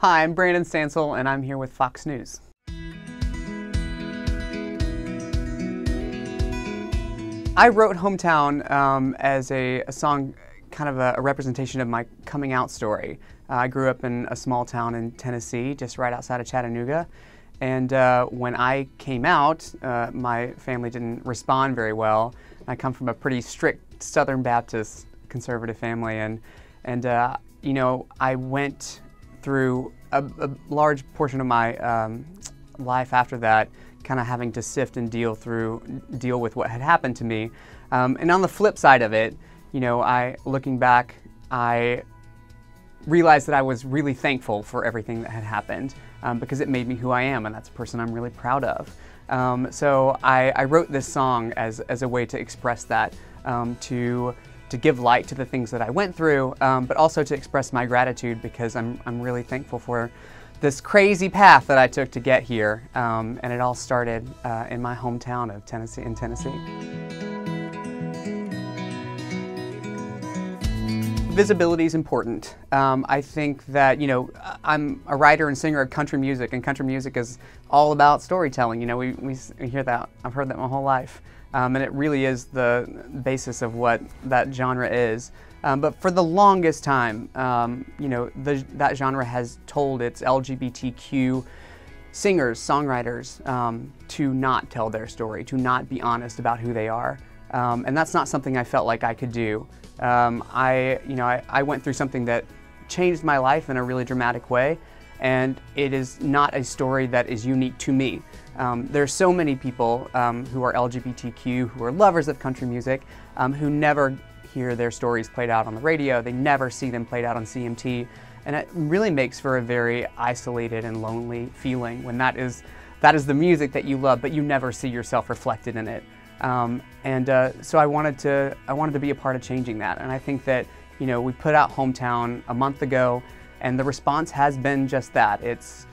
Hi, I'm Brandon Stansell, and I'm here with Fox News. I wrote Hometown as a song, kind of a representation of my coming out story. I grew up in a small town in Tennessee, just right outside of Chattanooga. And when I came out, my family didn't respond very well. I come from a pretty strict Southern Baptist conservative family, and you know, I went through a large portion of my life after that, kind of having to sift and deal with what had happened to me. And on the flip side of it, you know, looking back, I realized that I was really thankful for everything that had happened because it made me who I am, and that's a person I'm really proud of. So I wrote this song as a way to express that, to give light to the things that I went through, but also to express my gratitude because I'm really thankful for this crazy path that I took to get here, and it all started in my hometown of Tennessee. Visibility is important. I think that, you know, I'm a writer and singer of country music, and country music is all about storytelling. You know, we hear that. I've heard that my whole life, and it really is the basis of what that genre is. But for the longest time, you know, that genre has told its LGBTQ singers, songwriters, to not tell their story, to not be honest about who they are. And that's not something I felt like I could do. I went through something that changed my life in a really dramatic way, and it is not a story that is unique to me. There are so many people who are LGBTQ, who are lovers of country music, who never hear their stories played out on the radio. They never see them played out on CMT, and it really makes for a very isolated and lonely feeling when that is the music that you love, but you never see yourself reflected in it. So I wanted to be a part of changing that, and I think that, you know, we put out Hometown a month ago, and the response has been just that. It's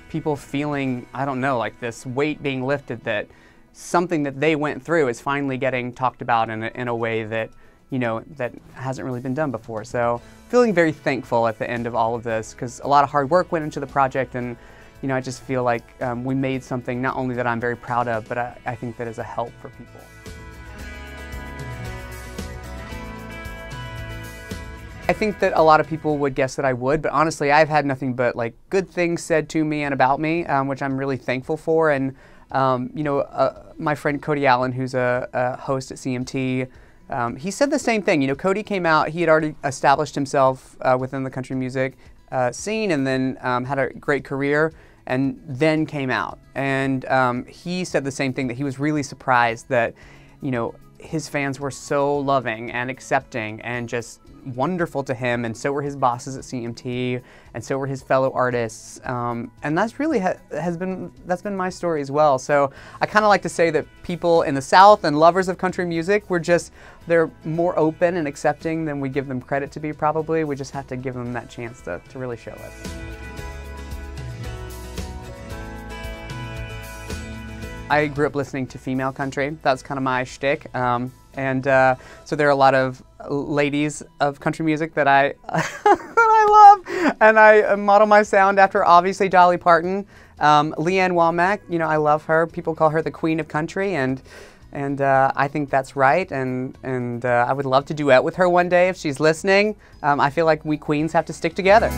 people feeling, I don't know, like this weight being lifted, that something that they went through is finally getting talked about in a way that, you know, that hasn't really been done before. So feeling very thankful at the end of all of this, because a lot of hard work went into the project, and you know, I just feel like we made something not only that I'm very proud of, but I think that is a help for people. I think that a lot of people would guess that I would, but honestly, I've had nothing but like good things said to me and about me, which I'm really thankful for. And you know, my friend Cody Allen, who's a host at CMT, he said the same thing. You know, Cody came out; he had already established himself within the country music scene, and then had a great career, and then came out. And he said the same thing, that he was really surprised that, you know, his fans were so loving and accepting and just wonderful to him, and so were his bosses at CMT, and so were his fellow artists, and that's really that's been my story as well. So I kind of like to say that people in the South and lovers of country music, they're more open and accepting than we give them credit to be, probably. We just have to give them that chance to really show us. I grew up listening to female country. That's kind of my shtick. So there are a lot of ladies of country music that I love, and I model my sound after, obviously, Dolly Parton. Leanne Womack, you know, I love her. People call her the Queen of Country, and I think that's right, and I would love to duet with her one day if she's listening. I feel like we queens have to stick together.